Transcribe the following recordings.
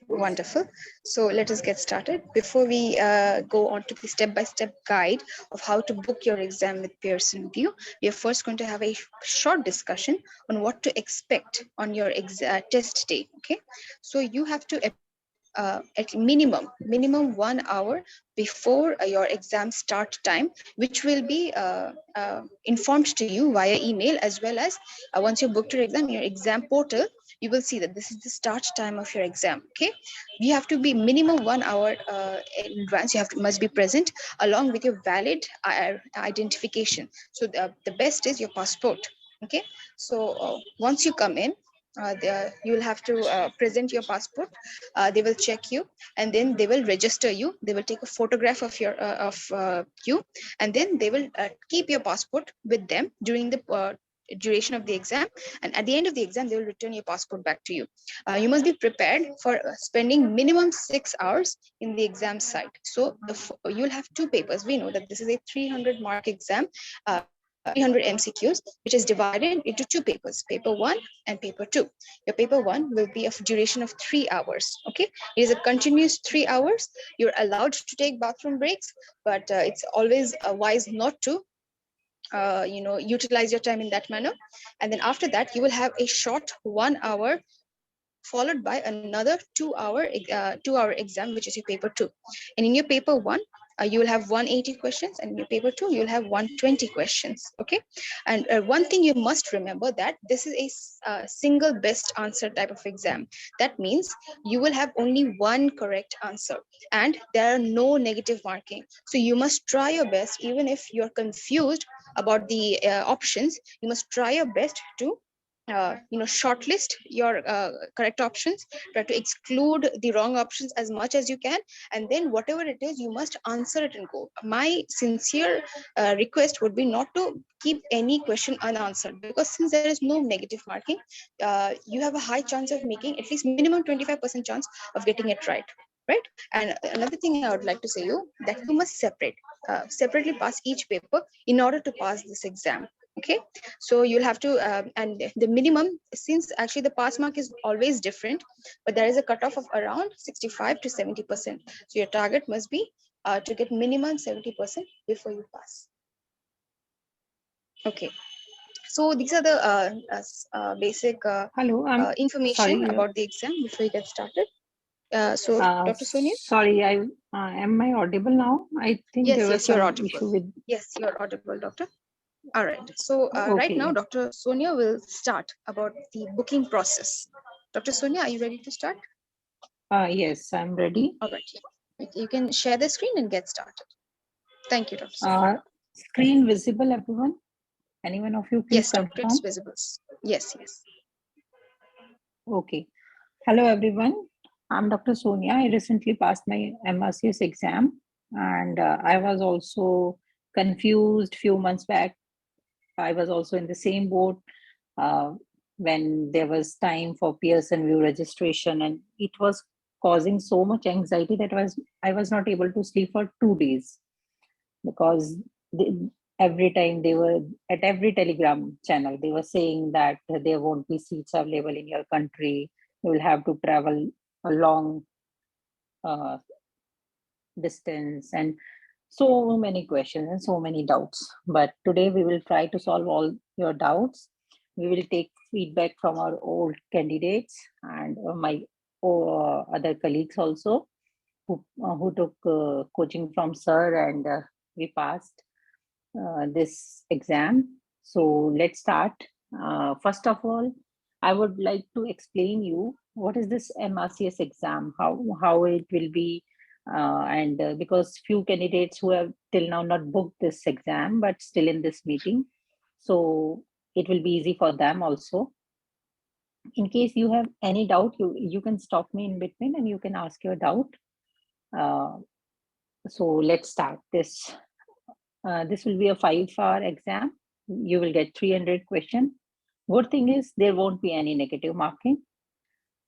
Wonderful. So let us get started. Before we go on to the step-by-step guide of how to book your exam with Pearson Vue, we are first going to have a short discussion on what to expect on your test day. Okay, so you have to at minimum 1 hour before your exam start time, which will be informed to you via email, as well as once you booked your exam in your exam portal, you will see that this is the start time of your exam. Okay, you have to be minimum 1 hour in advance. You must be present along with your valid identification. So the best is your passport. Okay, so once you come in, you will have to present your passport. They will check you, and then they will register you. They will take a photograph of you, and then they will keep your passport with them during the duration of the exam, and at the end of the exam they will return your passport back to you. You must be prepared for spending minimum 6 hours in the exam site. So you'll have two papers. We know that this is a 300 mark exam, 300 MCQs, which is divided into two papers, paper 1 and paper 2. Your paper 1 will be of duration of 3 hours. Okay, it is a continuous 3 hours. You're allowed to take bathroom breaks, but it's always wise not to utilize your time in that manner. And then after that, you will have a short 1 hour followed by another 2 hour exam, which is your paper 2. And in your paper 1, you will have 180 questions, and in your paper 2 you'll have 120 questions. Okay, and one thing you must remember, that this is a single best answer type of exam. That means you will have only one correct answer, and there are no negative marking. So you must try your best. Even if you're confused about the options, you must try your best to shortlist your correct options. Try to exclude the wrong options as much as you can, and then whatever it is, you must answer it and go. My sincere request would be not to keep any question unanswered, because since there is no negative marking, you have a high chance of making at least minimum 25% chance of getting it right. And another thing I would like to say you, that you must separately pass each paper in order to pass this exam. Okay, so you'll have to and the minimum, since actually the pass mark is always different, but there is a cutoff of around 65 to 70%. So your target must be to get minimum 70% before you pass. Okay, so these are the basic information about the exam before you get started. So Dr. Sonia? Sorry, am I audible now? I think yes, there was you're some audible. issue with... Yes, you're audible, doctor. All right. So right now, Dr. Sonia will start about the booking process. Dr. Sonia, are you ready to start? Yes, I'm ready. All right. You can share the screen and get started. Thank you, Dr. Sonia. Screen visible, everyone? Anyone of you please confirm? Yes, Dr. It's visible. Yes. Okay. Hello, everyone. I'm Dr. Sonia. I recently passed my MRCS exam, and I was also confused few months back. I was also in the same boat when there was time for Pearson Vue registration, and it was causing so much anxiety that I was not able to sleep for 2 days, because every time they were at every Telegram channel, they were saying that there won't be seats available in your country. You will have to travel a long distance, and so many questions and so many doubts. But today we will try to solve all your doubts. We will take feedback from our old candidates and my other colleagues also, who took coaching from sir, and we passed this exam. So let's start. First of all, I would like to explain you what is this MRCS exam, how it will be, and because few candidates who have till now not booked this exam but still in this meeting, so it will be easy for them also. In case you have any doubt, you can stop me in between and you can ask your doubt. So let's start this. This will be a 5-hour exam. You will get 300 questions. Good thing is there won't be any negative marking.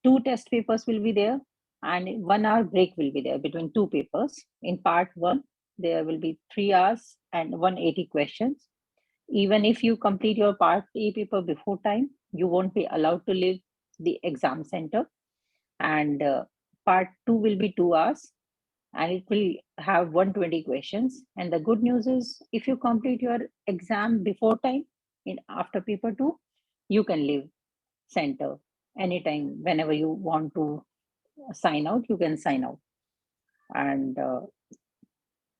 2 test papers will be there, and 1 hour break will be there between 2 papers. In part 1, there will be 3 hours and 180 questions. Even if you complete your part A paper before time, you won't be allowed to leave the exam center. And part 2 will be 2 hours, and it will have 120 questions. And the good news is, if you complete your exam before time, in after paper 2, you can leave center anytime. Whenever you want to sign out, you can sign out. And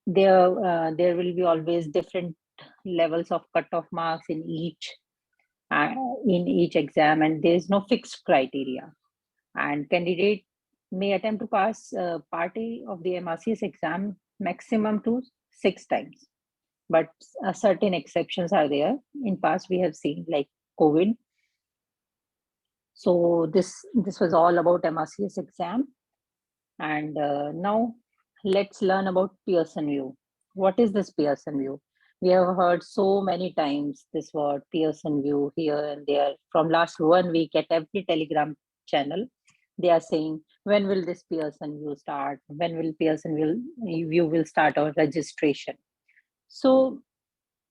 there will be always different levels of cutoff marks uh, in each exam, and there is no fixed criteria. And candidate may attempt to pass part A of the MRCS exam maximum to 6 times. But certain exceptions are there. In past, we have seen like COVID. So this was all about MRCS exam. And now let's learn about Pearson Vue. What is this Pearson Vue? We have heard so many times this word Pearson Vue here and there. From last 1 week at every Telegram channel, they are saying, when will this Pearson Vue start? When will Vue will start our registration? So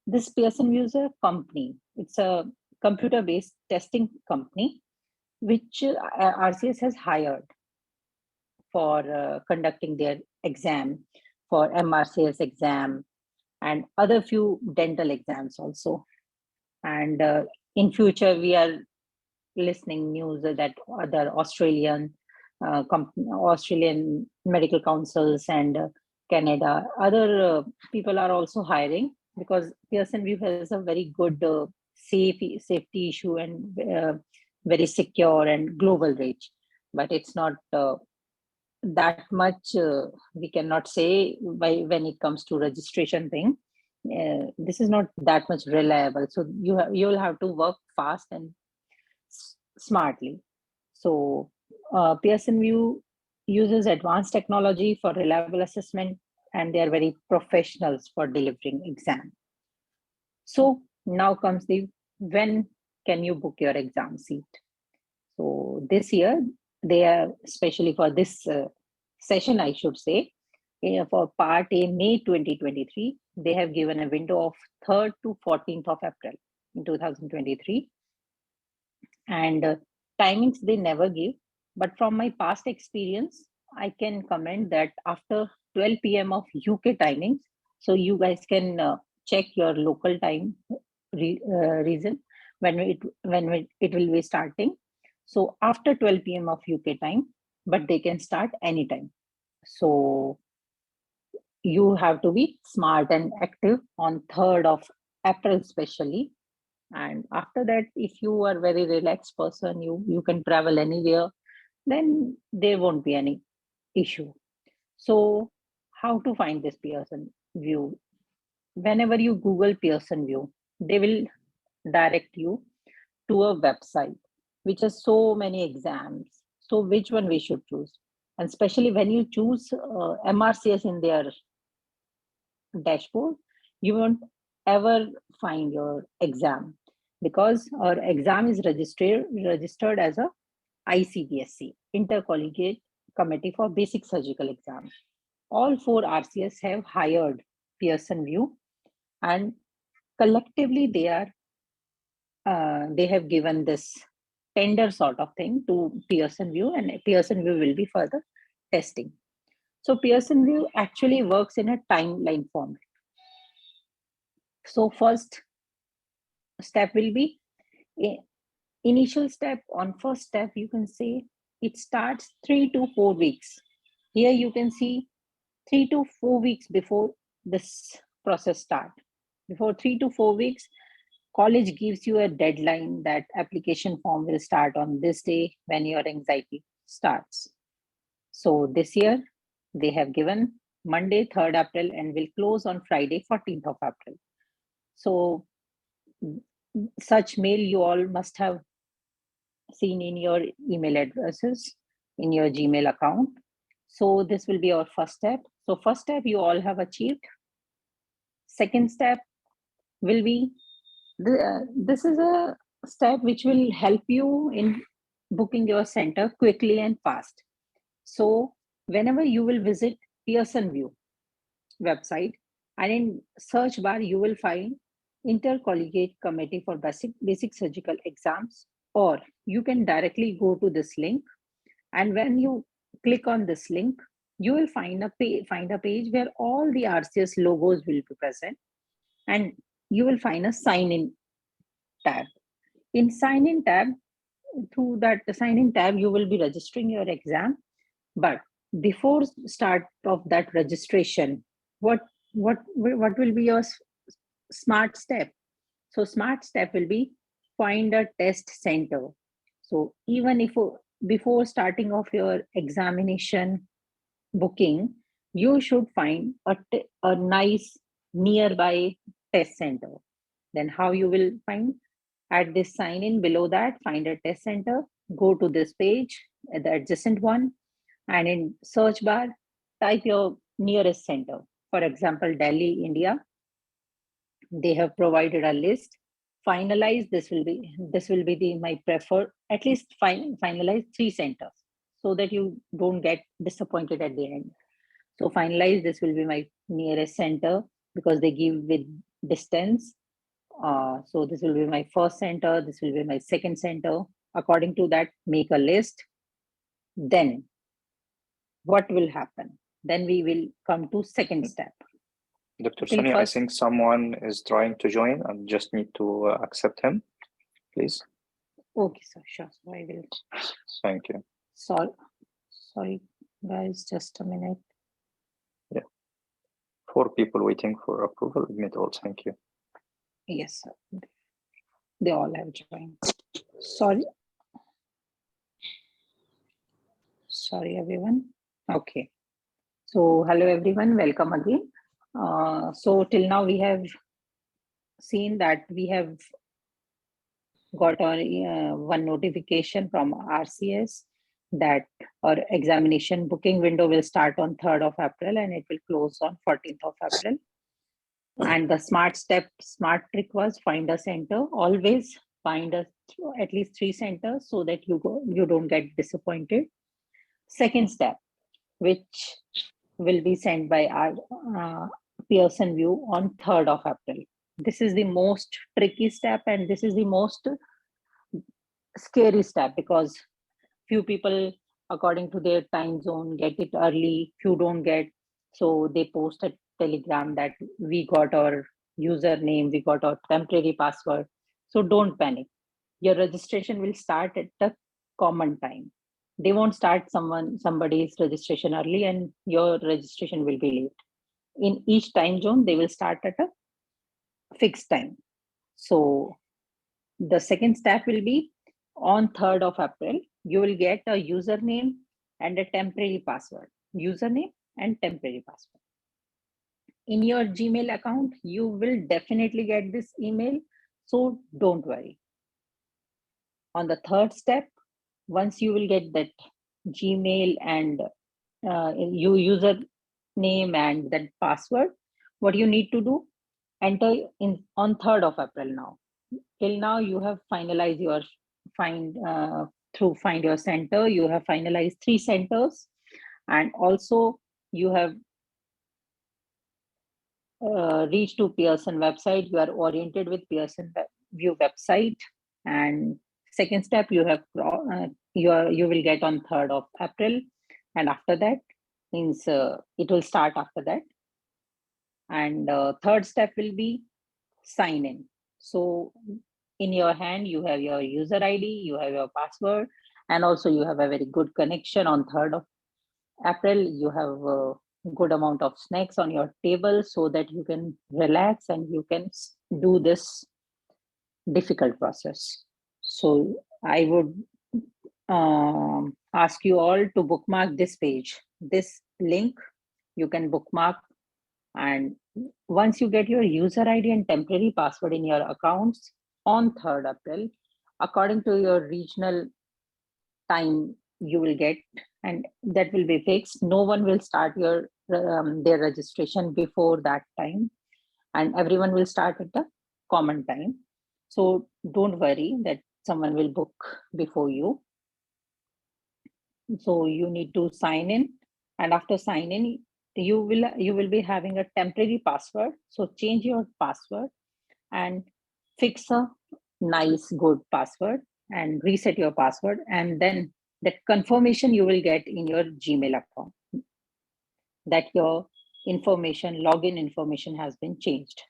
this Pearson Vue is a company. It's a computer-based testing company which RCS has hired for conducting their exam, for MRCS exam, and other few dental exams also. And in future, we are listening news that other Australian medical councils and Canada, other people are also hiring, because Pearson Vue has a very good safety issue and very secure and global reach. But it's not that much, we cannot say when it comes to registration thing. This is not that much reliable. So you'll have to work fast and smartly. So Pearson Vue uses advanced technology for reliable assessment, and they are very professionals for delivering exam. So now comes the when can you book your exam seat? So this year, they are, especially for this session, I should say, for Part A, May 2023, they have given a window of 3rd to 14th of April in 2023. And timings they never give. But from my past experience, I can comment that after 12 p.m. of UK timings, so you guys can check your local time reason when it will be starting. So after 12 p.m. of UK time, but they can start anytime. So you have to be smart and active on 3rd of April, especially. And after that, if you are very relaxed person, you can travel anywhere, then there won't be any issue. So how to find this Pearson Vue? Whenever you Google Pearson Vue, they will direct you to a website which has so many exams. So which one we should choose? And especially when you choose MRCS in their dashboard, you won't ever find your exam, because our exam is registered as a ICBSC, Intercollegiate Committee for Basic Surgical Exams. All 4 RCS have hired Pearson Vue, and collectively they have given this tender sort of thing to Pearson Vue, and Pearson Vue will be further testing. So Pearson Vue actually works in a timeline format. So first step will be initial step. On first step, you can say it starts 3 to 4 weeks. Here you can see 3 to 4 weeks before this process start. Before 3 to 4 weeks, college gives you a deadline that application form will start on this day when your anxiety starts. So this year they have given Monday 3rd April and will close on Friday 14th of April. So such mail you all must have seen in your email addresses, in your Gmail account. So this will be our first step. So first step you all have achieved. Second step will be, this is a step which will help you in booking your center quickly and fast. So whenever you will visit Pearson Vue website, and in search bar you will find Intercollegiate Committee for Basic Surgical Exams, or you can directly go to this link, and when you click on this link, you will find a page where all the RCS logos will be present, and you will find a sign in tab. In sign in tab, through that sign in tab, you will be registering your exam. But before start of that registration, what will be your smart step? So smart step will be find a test center. So even if before starting of your examination booking, you should find a nice nearby test center. Then how you will find? At this sign in below that, find a test center, go to this page, the adjacent one, and in search bar, type your nearest center. For example, Delhi, India. They have provided a list. Finalize, this will be the my preferred, at least finalize 3 centers so that you don't get disappointed at the end. So finalize, this will be my nearest center because they give with distance. So this will be my first center, this will be my second center. According to that, make a list. Then what will happen? Then we will come to second step. Dr. Till Sonia, first, I think someone is trying to join. I just need to accept him, please. okay, so sure. So I will. Thank you. Sorry, guys, just a minute. Yeah. 4 people waiting for approval. Admit all. Thank you. Yes, sir. They all have joined. Sorry, everyone. Okay. So hello, everyone. Welcome again. So till now we have seen that we have got one notification from RCS that our examination booking window will start on 3rd of April and it will close on 14th of April. And the smart trick was find a center. Always find at least 3 centers so that you don't get disappointed. Second step, which will be sent by our Pearson Vue on 3rd of April. This is the most tricky step and this is the most scary step because few people, according to their time zone, get it early, few don't get. So they post a telegram that we got our username, we got our temporary password. So don't panic. Your registration will start at the common time. They won't start somebody's registration early and your registration will be late. In each time zone, they will start at a fixed time. So the second step will be on 3rd of April, you will get a username and a temporary password. Username and temporary password. In your Gmail account, you will definitely get this email. So don't worry. On the third step, once you will get that Gmail and your username and that password, what you need to do, enter in on 3rd of April now. Till now, you have finalized your find your center. You have finalized 3 centers, and also you have reached to Pearson website. You are oriented with Pearson Vue website, and second step you have you will get on 3rd of April, and after that means it will start after that. And third step will be sign in. So in your hand, you have your user ID, you have your password, and also you have a very good connection on 3rd of April. You have a good amount of snacks on your table so that you can relax and you can do this difficult process. So I would ask you all to bookmark this page, this link you can bookmark. And once you get your user ID and temporary password in your accounts on 3rd April, according to your regional time you will get, and that will be fixed. No one will start their registration before that time, and everyone will start at the common time. So don't worry that someone will book before you. So you need to sign in, and after sign in, you will be having a temporary password. So change your password and fix a nice good password. and reset your password, and then that confirmation you will get in your Gmail account that your information, login information has been changed.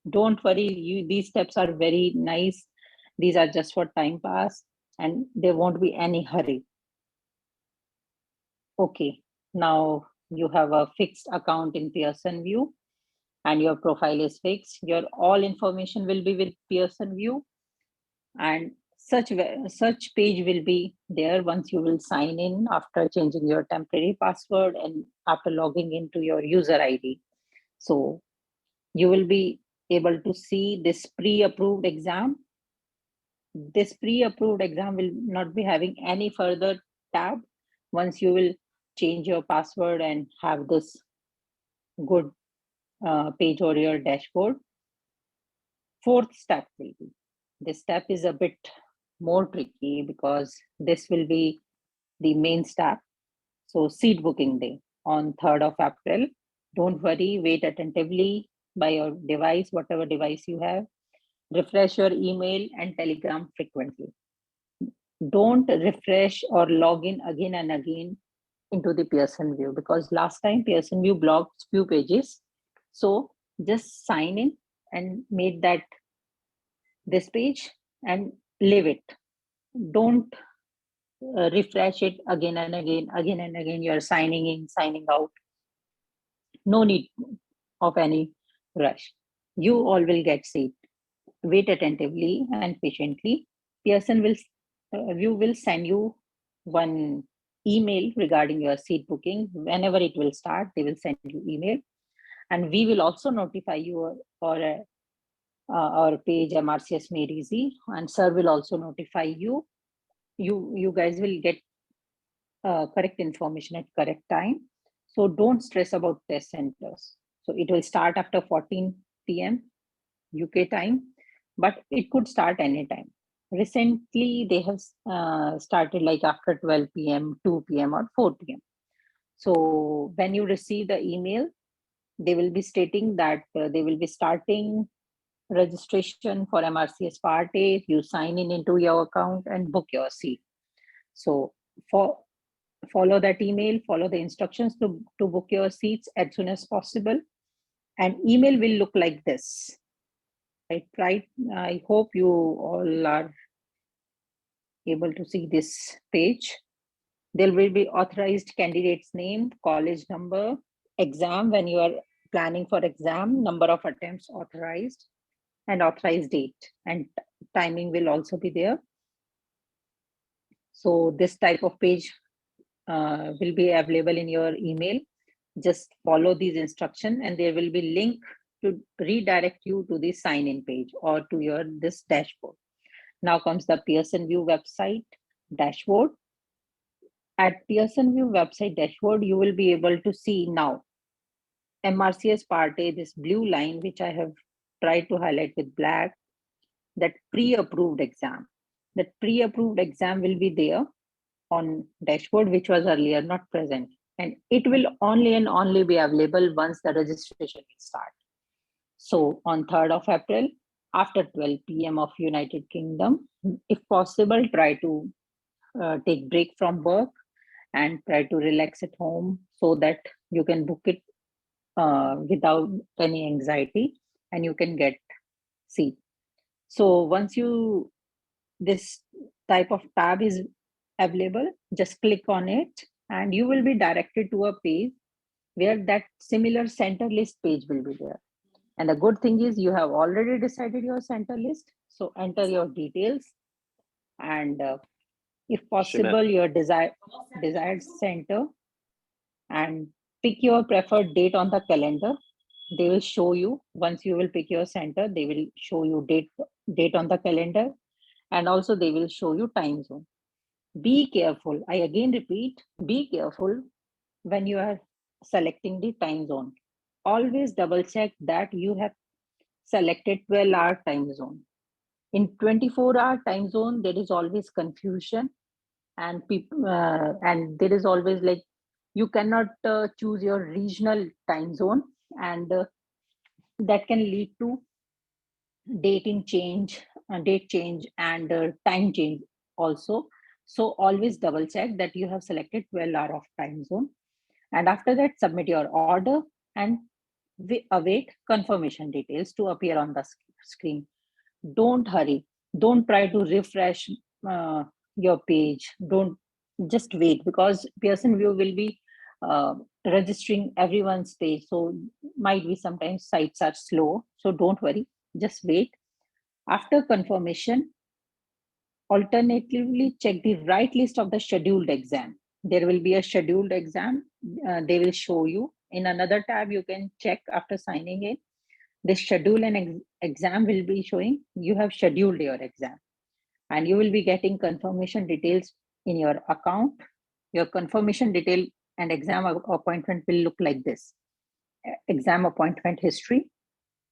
Don't worry, these steps are very nice. These are just for time pass and there won't be any hurry. Okay, now you have a fixed account in Pearson Vue and your profile is fixed. Your all information will be with Pearson Vue, and such page will be there once you will sign in after changing your temporary password and after logging into your user ID. So you will be able to see this pre-approved exam. This pre-approved exam will not be having any further tab once you will change your password and have this good page or your dashboard. Fourth step will be, this step is a bit more tricky because this will be the main step. So seat booking day on 3rd of April. Don't worry, wait attentively by your device, whatever device you have. Refresh your email and Telegram frequently. Don't refresh or log in again and again into the Pearson Vue because last time Pearson Vue blocked few pages. So just sign in and make that this page and leave it. Don't refresh it again and again. You're signing in, signing out. No need of any rush. You all will get seat. Wait attentively and patiently. Pearson Vue will send you one email regarding your seat booking. Whenever it will start, they will send you email, and we will also notify you or our page MRCS Made Easy, and sir will also notify you. You guys will get correct information at correct time. So don't stress about test centers. So it will start after 14 p.m. UK time, but it could start anytime. Recently, they have started like after 12 p.m., 2 p.m. or 4 p.m. So when you receive the email, they will be stating that they will be starting registration for MRCS Part A. You sign in into your account and book your seat. So follow that email, follow the instructions to book your seats as soon as possible. And email will look like this. Right? I hope you all are able to see this page. There will be authorized candidate's name, college number, exam when you are planning for exam, number of attempts authorized, and authorized date. And timing will also be there. So this type of page will be available in your email. Just follow these instructions and there will be link to redirect you to the sign-in page or to this dashboard. Now comes the Pearson Vue website dashboard. At Pearson Vue website dashboard, you will be able to see now MRCS Part A, this blue line, which I have tried to highlight with black, that pre-approved exam. That pre-approved exam will be there on dashboard, which was earlier not present. And it will only and only be available once the registration will start. So on 3rd of April, after 12 p.m. of United Kingdom, if possible, try to take break from work and try to relax at home so that you can book it without any anxiety and you can get seat. So once this type of tab is available, just click on it and you will be directed to a page where that similar center list page will be there. And the good thing is you have already decided your center list. So enter your details and if possible, your desired center, and pick your preferred date on the calendar. They will show you, once you will pick your center, they will show you date on the calendar, and also they will show you time zone. Be careful. I again repeat, be careful when you are selecting the time zone. Always double check that you have selected 12-hour time zone. In 24-hour time zone, there is always confusion and there is always like you cannot choose your regional time zone, and that can lead to dating change date change and time change also. So always double check that you have selected 12 hour of time zone. And after that, submit your order and await confirmation details to appear on the screen. Don't hurry. Don't try to refresh uh, your page. Don't just wait, because Pearson Vue will be registering everyone's page. So might be sometimes sites are slow. So don't worry. Just wait. After confirmation, alternatively check the right list of the scheduled exam. There will be a scheduled exam. They will show you in another tab. You can check after signing in. The schedule and exam will be showing you have scheduled your exam, and you will be getting confirmation details in your account. Your confirmation detail and exam appointment will look like this: exam appointment history,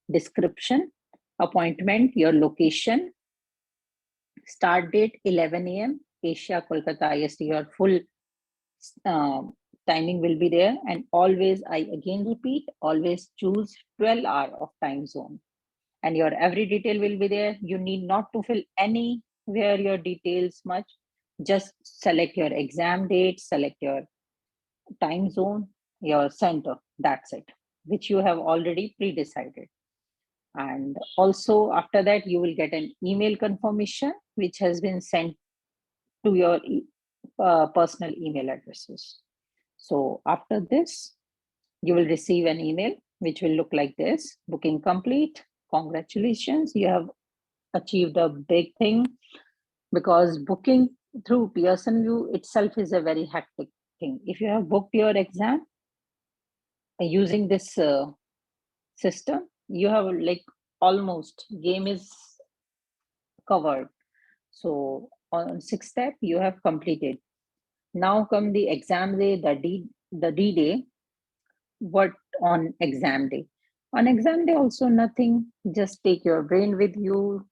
description, appointment, your location, start date 11 a.m. Asia Kolkata IST. Your full uh, timing will be there, and always, I again repeat, always choose 12 hour of time zone, and your every detail will be there. You need not to fill anywhere your details much. Just select your exam date, select your time zone, your center. That's it, which you have already pre-decided. And also after that, you will get an email confirmation, which has been sent to your personal email addresses. So after this, you will receive an email which will look like this: booking complete. Congratulations, you have achieved a big thing, because booking through Pearson Vue itself is a very hectic thing. If you have booked your exam using this system, you have like almost game is covered. So on sixth step, you have completed. Now come the exam day, the D day. What on exam day? On exam day, also nothing. Just take your brain with you,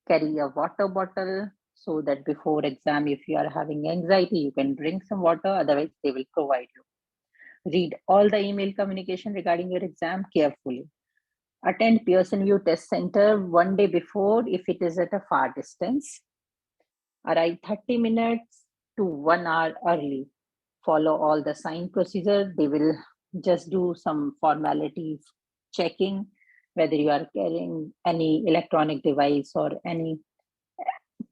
carry a water bottle, so that before exam, if you are having anxiety, you can drink some water. Otherwise, they will provide you. Read all the email communication regarding your exam carefully. Attend Pearson Vue Test Center one day before if it is at a far distance. Arrive 30 minutes to 1 hour early. Follow all the sign procedure. They will just do some formalities, checking whether you are carrying any electronic device or any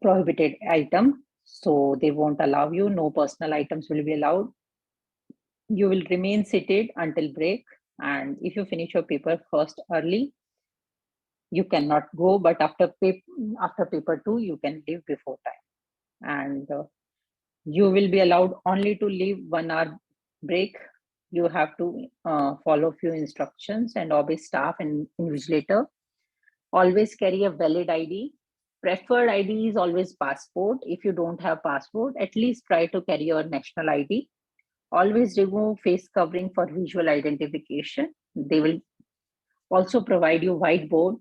prohibited item. So they won't allow you. No personal items will be allowed. You will remain seated until break. And if you finish your paper first early, you cannot go. But after paper two, you can leave before time. And you will be allowed only to leave 1 hour break. You have to follow few instructions and obey staff and invigilator. Always carry a valid ID. Preferred ID is always passport. If you don't have passport, at least try to carry your national ID. Always remove face covering for visual identification. They will also provide you whiteboard.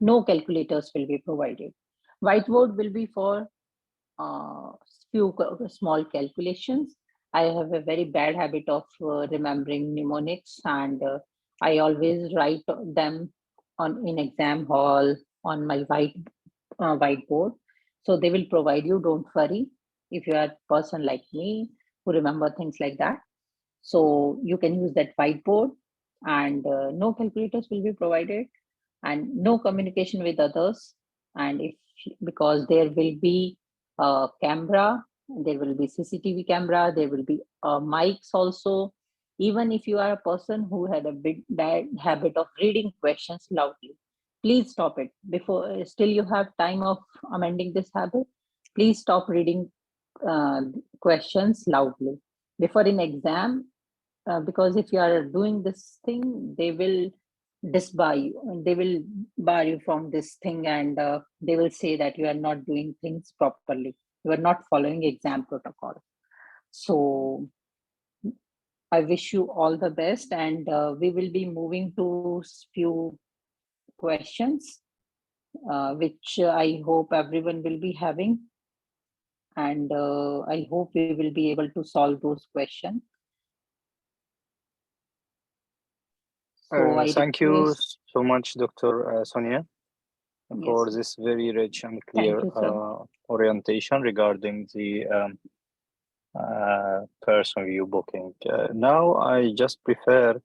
No calculators will be provided. Whiteboard will be for few small calculations. I have a very bad habit of remembering mnemonics, and I always write them on in exam hall on my whiteboard. So they will provide you. Don't worry if you are a person like me who remember things like that. So you can use that whiteboard, and no calculators will be provided, and no communication with others. And if, because there will be a camera, there will be CCTV camera, there will be mics also. Even if you are a person who had a bad habit of reading questions loudly, please stop it. Before, still you have time of amending this habit. Please stop reading questions loudly before in exam, because if you are doing this thing, they will disbar you. They will bar you from this thing, and they will say that you are not doing things properly. You are not following exam protocol. So I wish you all the best, and we will be moving to few questions, which I hope everyone will be having, and I hope we will be able to solve those questions. So I Thank you request. so much, Dr. Sonia. for Yes. this very rich and clear Thank you, sir. orientation regarding the Pearson Vue booking. Now, I just prefer,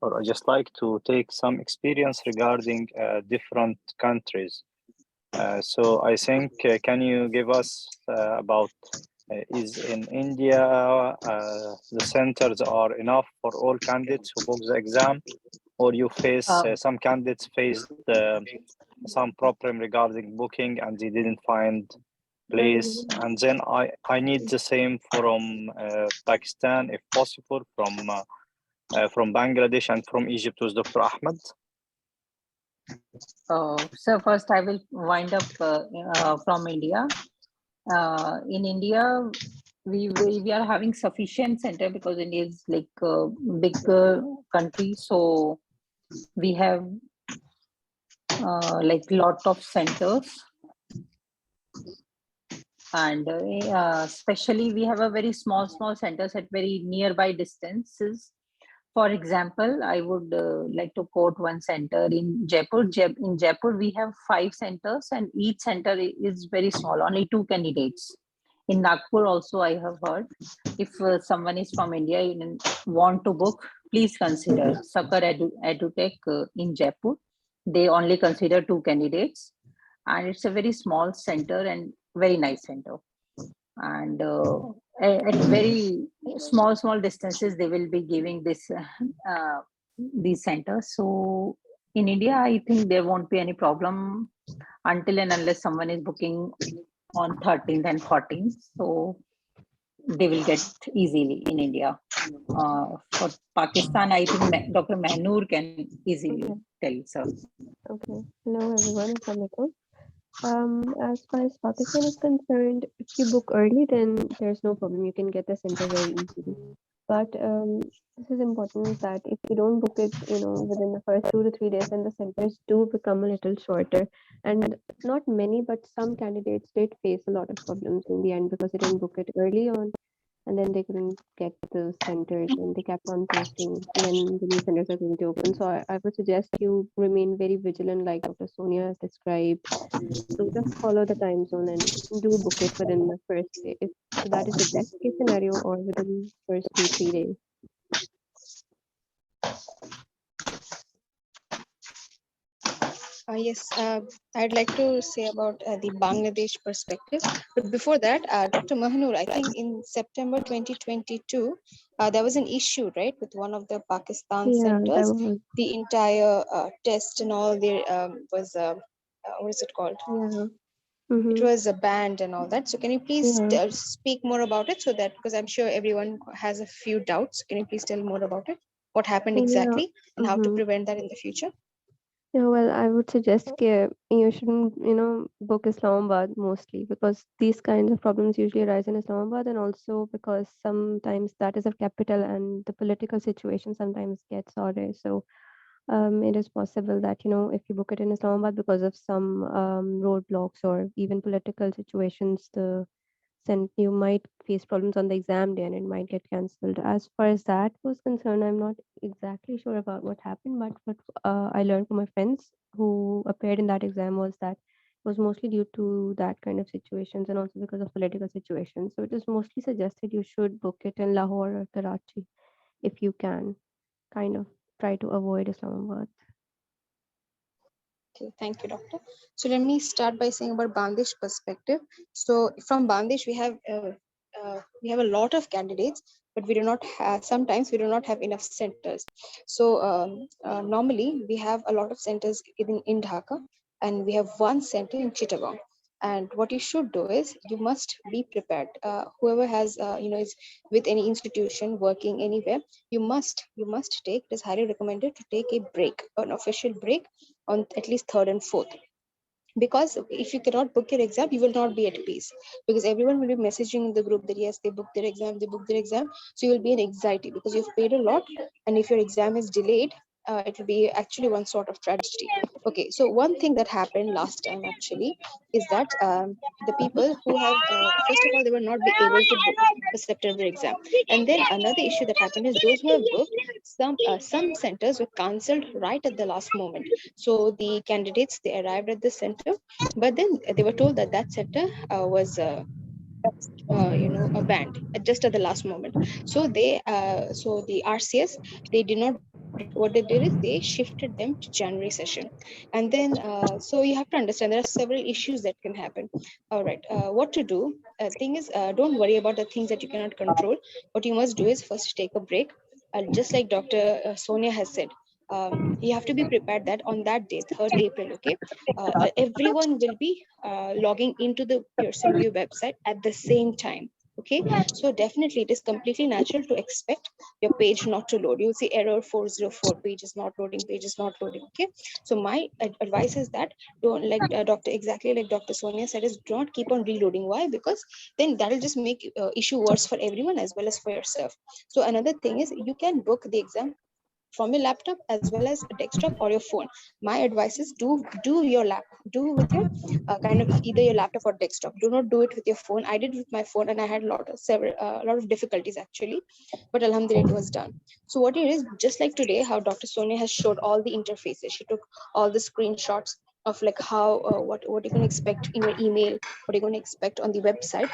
or I just like to take some experience regarding different countries. So I think, can you give us about, is in India, the centers are enough for all candidates who book the exam, or you face, some candidates faced some problem regarding booking and they didn't find place, and then I need the same from Pakistan if possible, from Bangladesh and from Egypt with Dr. Ahmed. So first I will wind up from India. In India, we are having sufficient center because India is like a big country, so we have like lot of centers, and especially we have a very small centers at very nearby distances. For example, I would like to quote one center in Jaipur. In Jaipur, we have 5 centers, and each center is very small, only 2 candidates. In Nagpur also, I have heard, if someone is from India and want to book, please consider Sakar EduTech in Jaipur. They only consider 2 candidates, and it's a very small center and very nice center. And at very small distances, they will be giving this these centers. So in India, I think there won't be any problem until and unless someone is booking on 13th and 14th. So they will get easily in India. For Pakistan, I think Dr. Mahnoor can easily tell, sir. Okay. Hello, everyone. Assalamualaikum. As far as Pakistan is concerned, if you book early, then there's no problem. You can get the center very easily. But this is important that if you don't book it, within the first 2 to 3 days, then the centers do become a little shorter. And not many, but some candidates did face a lot of problems in the end because they didn't book it early on, and then they couldn't get the centers, and they kept on posting when the new centers are going to open. So I would suggest you remain very vigilant, like Dr. Sonia has described. So just follow the time zone and do book it within the first day. If so, that is the best case scenario, or within first 2 3 days. Yes, I'd like to say about the Bangladesh perspective. But before that, Dr. Mahnoor, I think in September 2022, there was an issue, right, with one of the Pakistan Yeah, that centers. was The entire test and all there was, what is it called? yeah. It Mm-hmm. was banned and all that. So can you please Yeah. speak more about it, so that, because I'm sure everyone has a few doubts. Can you please tell more about it? What happened Yeah. exactly and how to Mm-hmm. prevent that in the future? Yeah, well, I would suggest you shouldn't, book Islamabad mostly, because these kinds of problems usually arise in Islamabad, and also because sometimes that is a capital and the political situation sometimes gets ordered. So it is possible that, if you book it in Islamabad because of some roadblocks or even political situations, you might face problems on the exam day and it might get cancelled. As far as that was concerned, I'm not exactly sure about what happened, but what I learned from my friends who appeared in that exam was that it was mostly due to that kind of situations, and also because of political situations. So it is mostly suggested you should book it in Lahore or Karachi if you can. Kind of try to avoid Islamabad. Okay, thank you, doctor. So let me start by saying about Bangladesh perspective. So from Bangladesh, we have a lot of candidates, but we do not have, sometimes we do not have enough centers. So normally we have a lot of centers in Dhaka, and we have one center in Chittagong. And what you should do is you must be prepared. Whoever has is with any institution working anywhere, you must take, it is highly recommended to take a break, an official break on at least third and fourth, because if you cannot book your exam, you will not be at peace, because everyone will be messaging in the group that yes, they booked their exam, so you will be in anxiety because you've paid a lot, and if your exam is delayed, it will be actually one sort of tragedy. Okay, so one thing that happened last time actually is that the people who have, first of all, they were not be able to book the September exam. And then another issue that happened is those who have booked, some centers were cancelled right at the last moment. So the candidates, they arrived at the center, but then they were told that that center was banned just at the last moment. So so the RCS, they did not book it. What they did is they shifted them to January session. And then so you have to understand there are several issues that can happen. All right, what to do? Thing is, don't worry about the things that you cannot control. What you must do is first take a break, just like Dr. Sonia has said. You have to be prepared that on that day, 3rd April, okay, everyone will be logging into the Pearson Vue website at the same time. Okay, so definitely it is completely natural to expect your page not to load. You'll see error 404, page is not loading, page is not loading. Okay, so my advice is that don't, like exactly like Dr. Sonia said, is do not keep on reloading. Why? Because then that'll just make issue worse for everyone as well as for yourself. So another thing is you can book the exam from your laptop as well as a desktop or your phone. My advice is do with your kind of either your laptop or desktop. Do not do it with your phone. I did with my phone and I had a lot of difficulties actually, but alhamdulillah it was done. So what it is, just like today, how Dr. Sonia has showed all the interfaces, she took all the screenshots of like how what you're going to expect in your email, what you're going to expect on the website.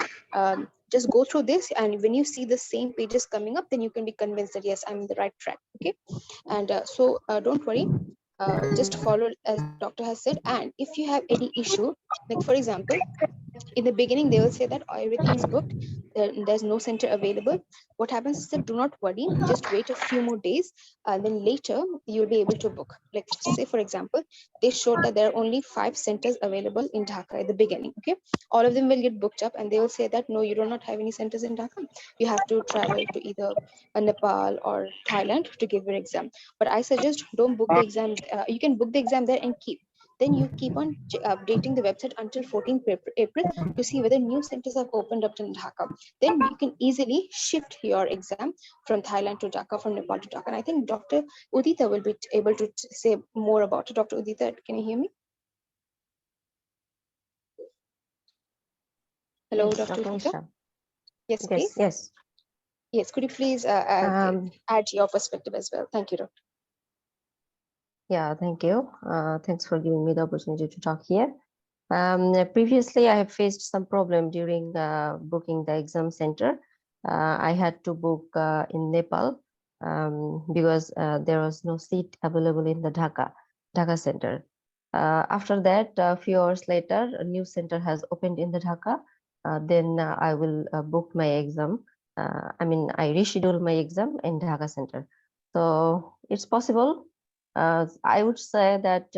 Just go through this, and when you see the same pages coming up, then you can be convinced that yes, I'm in the right track. Okay, and don't worry, just follow as doctor has said. And if you have any issue, like for example, in the beginning they will say that everything is booked, there's no center available. What happens is that do not worry, just wait a few more days, and then later you'll be able to book. Like say for example, they showed that there are only 5 centers available in Dhaka at the beginning. Okay, all of them will get booked up, and they will say that no, you do not have any centers in Dhaka, you have to travel to either Nepal or Thailand to give your exam. But I suggest don't book the exam, you can book the exam there and keep, then you keep on updating the website until 14th April to see whether new centers have opened up in Dhaka. Then you can easily shift your exam from Thailand to Dhaka, from Nepal to Dhaka. And I think Dr. Udita will be able to say more about it. Dr. Udita, can you hear me? Hello, Yes, Dr. Dr. Udita. Isha. Yes, Yes, please. yes. Yes, could you please add your perspective as well? Thank you, Doctor. Yeah, thank you. Thanks for giving me the opportunity to talk here. Previously, I have faced some problem during booking the exam center. I had to book in Nepal because there was no seat available in the Dhaka center. After that, a few hours later, a new center has opened in the Dhaka. Then I will book my exam. I reschedule my exam in Dhaka center. So it's possible. I would say that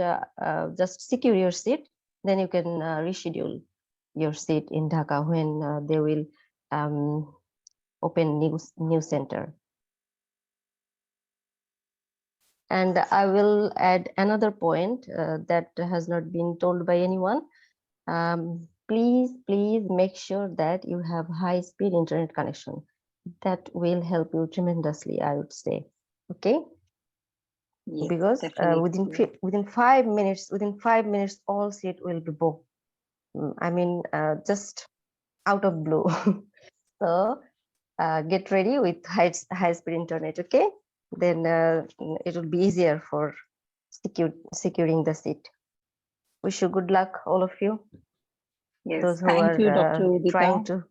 just secure your seat, then you can reschedule your seat in Dhaka when they will open new center. And I will add another point that has not been told by anyone. Please make sure that you have high-speed internet connection. That will help you tremendously, I would say. Okay. Yes, because within 5 minutes all seat will be booked. Just out of blue. So get ready with high speed internet. Okay, then it will be easier for securing the seat. Wish you good luck, all of you. Yes, Those who thank you, are Dr. Udita. trying to.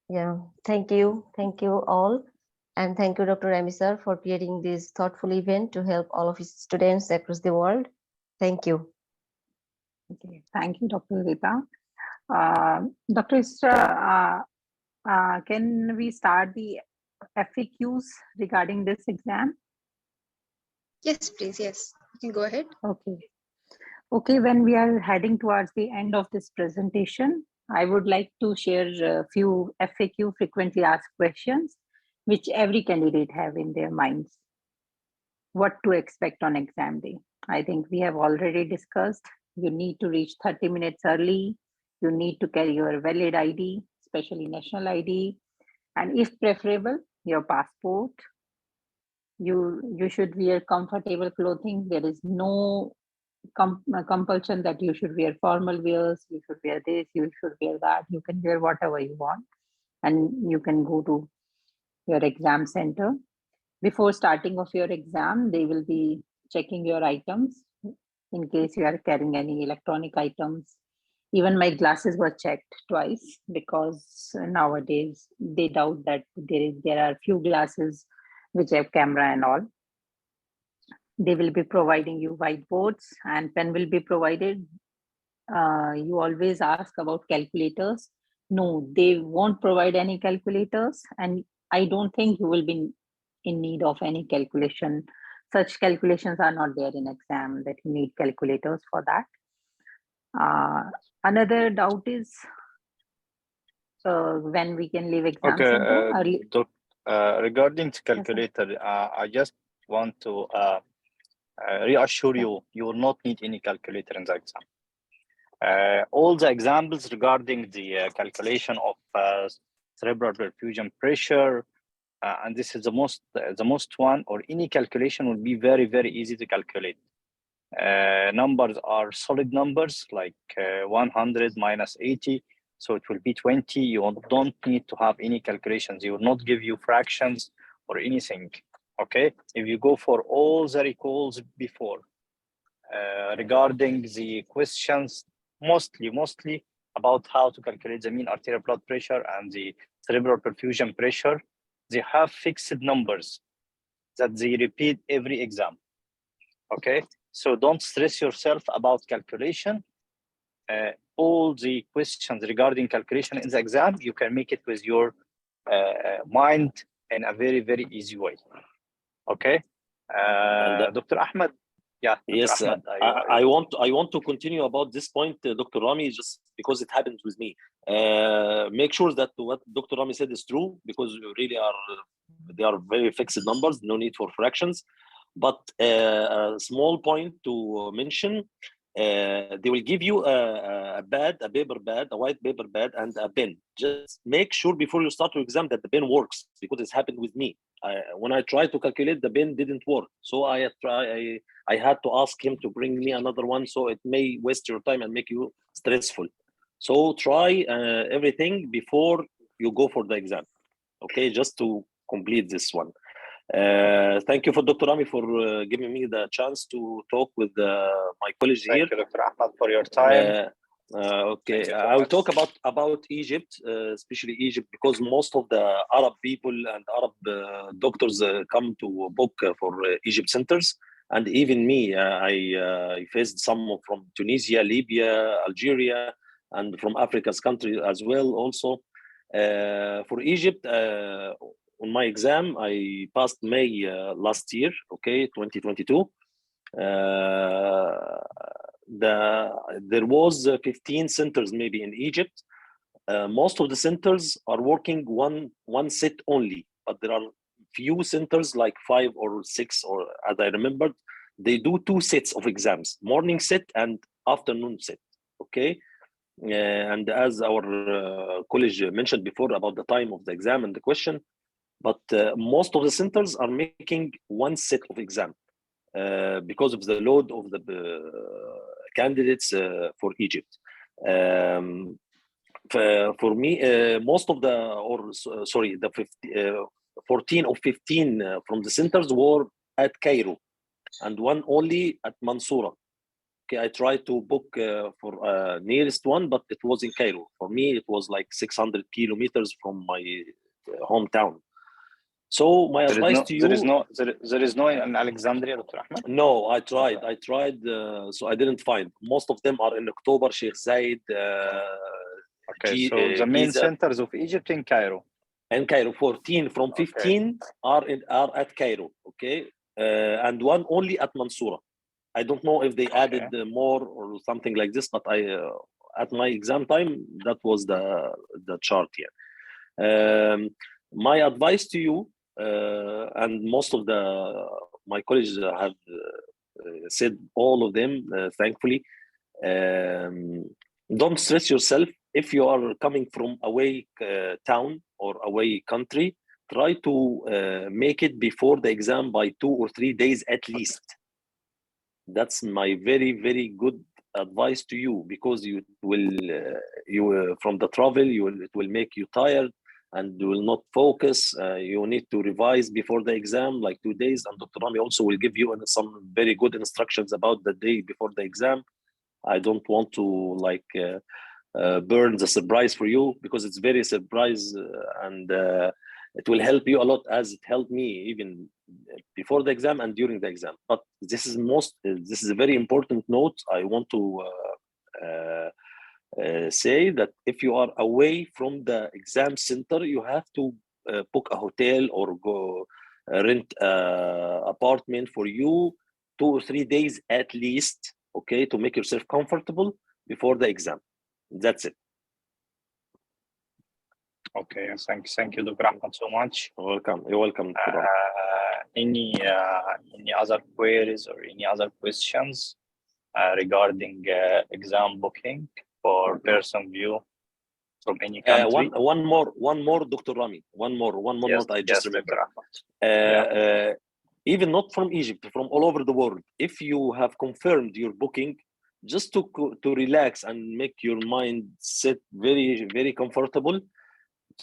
Yeah, thank you all. And thank you, Dr. Rami sir, for creating this thoughtful event to help all of his students across the world. Thank you. Okay, thank you, Dr. Udita. Dr. Isra, can we start the FAQs regarding this exam? Yes, please. Yes, you can go ahead. Okay. Okay, when we are heading towards the end of this presentation, I would like to share a few FAQ, frequently asked questions, which every candidate have in their minds. What to expect on exam day? I think we have already discussed. You need to reach 30 minutes early. You need to carry your valid ID, especially national ID, and if preferable, your passport. You should wear comfortable clothing. There is no compulsion that you should wear formal wears, you should wear this, you should wear that. You can wear whatever you want, and you can go to your exam center. Before starting of your exam, they will be checking your items in case you are carrying any electronic items. Even my glasses were checked twice, because nowadays they doubt that there are few glasses which have camera and all. They will be providing you whiteboards, and pen will be provided. You always ask about calculators. No, they won't provide any calculators, and I don't think you will be in need of any calculation. Such calculations are not there in exam that you need calculators for that. Another doubt is when we can leave exam center. Regarding the calculator, I just want to reassure you, you will not need any calculator in the exam. All the examples regarding the calculation of cerebral perfusion pressure, and this is the most one, or any calculation will be very, very easy to calculate. Numbers are solid numbers, like 100 minus 80, so it will be 20. You don't need to have any calculations. It will not give you fractions or anything. Okay, if you go for all the recalls before regarding the questions, mostly about how to calculate the mean arterial blood pressure and the cerebral perfusion pressure, they have fixed numbers that they repeat every exam. Okay, so don't stress yourself about calculation. All the questions regarding calculation in the exam, you can make it with your mind in a very, very easy way. Okay, Dr. Ahmed. Yeah. Yes, Ahmed, I want to continue about this point, Dr. Rami, just because it happened with me. Make sure that what Dr. Rami said is true, because really they are very fixed numbers, no need for fractions. But a small point to mention, they will give you a paper pad, a white paper pad, and a pen. Just make sure before you start your exam that the pen works, because it's happened with me. When I tried to calculate, the pen didn't work. So I had to ask him to bring me another one, so it may waste your time and make you stressful. So try everything before you go for the exam. Okay, just to complete this one. Thank you for Dr. Rami for giving me the chance to talk with my colleagues here. Thank you, Dr. Ahmed, for your time. Okay, I will talk about Egypt, especially Egypt, because most of the Arab people and Arab doctors come to book for Egypt centers. And even me, I faced some from Tunisia, Libya, Algeria, and from Africa's country as well also. For Egypt, on my exam, I passed May last year, okay, 2022. There was 15 centers maybe in Egypt. Most of the centers are working one set only, but there are few centers like 5 or 6, or as I remembered, they do 2 sets of exams, morning set and afternoon set. Okay. And as our college mentioned before about the time of the exam and the question, but most of the centers are making 1 set of exam because of the load of the candidates for Egypt. For me, most of the 14 or 15 from the centers were at Cairo, and 1 only at Mansoura. Okay, I tried to book for nearest one, but it was in Cairo. For me, it was like 600 kilometers from my hometown. So my advice to you: there is no in Alexandria, Dr. Ahmed? No, I tried, so I didn't find. Most of them are in October, Sheikh Zayed. Okay, so the main centers of Egypt in Cairo. And Cairo, 14 from 15 are at Cairo, okay, and 1 only at Mansoura. I don't know if they added more or something like this, but at my exam time, that was the chart here. My advice to you, and most of my colleagues have said all of them, thankfully, don't stress yourself. If you are coming from away town or away country, try to make it before the exam by 2 or 3 days at least. That's my very, very good advice to you, because you will from the travel, it will make you tired and you will not focus. You need to revise before the exam, like 2 days. And Dr. Rami also will give you some very good instructions about the day before the exam. I don't want to like burn the surprise for you, because it's very surprise, and it will help you a lot, as it helped me even before the exam and during the exam. But this is a very important note. I want to say that if you are away from the exam center, you have to book a hotel or go rent an apartment for you 2 or 3 days at least, okay, to make yourself comfortable before the exam. That's it. Okay, thank you, Dr. Ahmed, so much. Welcome. You're welcome. Any other queries or any other questions regarding exam booking for Pearson Vue from any country? One more, Dr. Rami. One more Yes, note I just remember. Even not from Egypt, from all over the world. If you have confirmed your booking, just to relax and make your mind set very, very comfortable,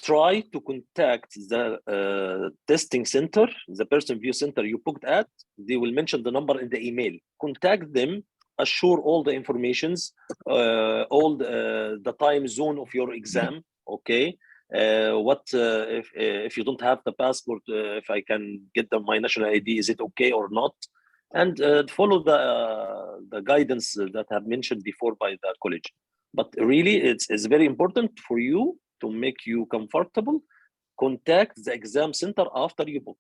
try to contact the testing center, the Pearson Vue center you booked at. They will mention the number in the email. Contact them, assure all the informations, all the time zone of your exam, okay? If you don't have the passport, if I can get my national ID, is it okay or not? And follow the guidance that have mentioned before by the college. But really, it's very important for you to make you comfortable. Contact the exam center after you book.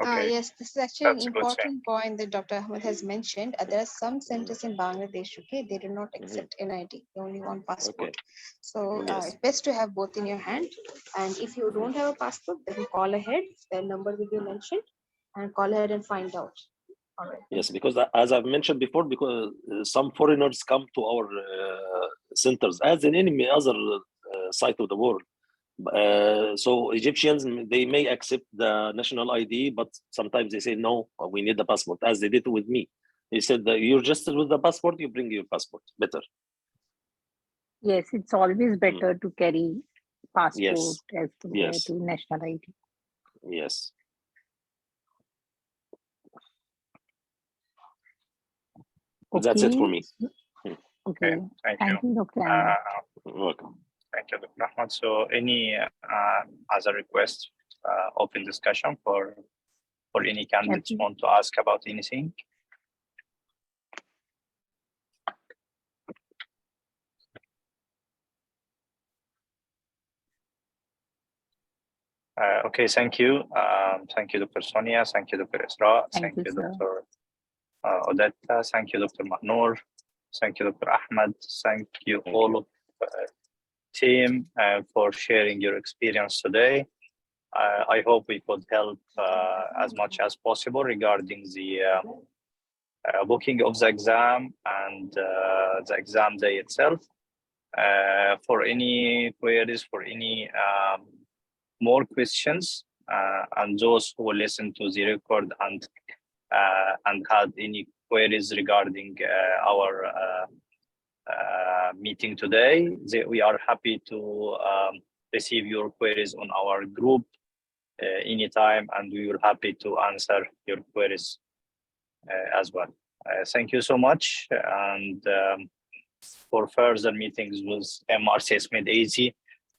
Okay. Yes, this is actually That's an a good important point that Dr. Ahmed has mentioned. There are some centers in Bangladesh, okay, they do not accept NID, they only want passport. Okay. So Yes. it's best to have both in your hand. And if you don't have a passport, then call ahead, their number will be mentioned, and call ahead and find out. All right. Yes, because as I've mentioned before, because some foreigners come to our centers, as in any other site of the world. So Egyptians, they may accept the national ID, but sometimes they say, no, we need the passport, as they did with me. He said that you're registered with the passport, you bring your passport, better. Yes, it's always better to carry passport as compared Yes. to national ID. Yes. Okay. That's it for me. Okay. Thank Thank you. you, Dr. Ahmed. Welcome. Thank you, Dr. Ahmed. So any other requests, open discussion for any candidates Yes. want to ask about anything? Okay, thank you. Thank you, Dr. Sonia. Thank you, Dr. Isra. Thank you, sir. Dr. Odetta. Thank you, Dr. Mahnoor. Thank you, Dr. Ahmed. Thank you all of team for sharing your experience today. I hope we could help as much as possible regarding the booking of the exam and the exam day itself. For any queries, for any more questions, and those who listen to the record and had any queries regarding our meeting today, we are happy to receive your queries on our group anytime, and we are happy to answer your queries as well. Thank you so much, and for further meetings with MRCS Made Easy,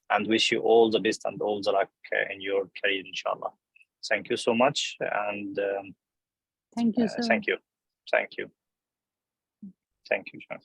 and wish you all the best and all the luck in your career, inshallah. Thank you so much, and Thank you, sir. thank you. Thank you. Thank you, John.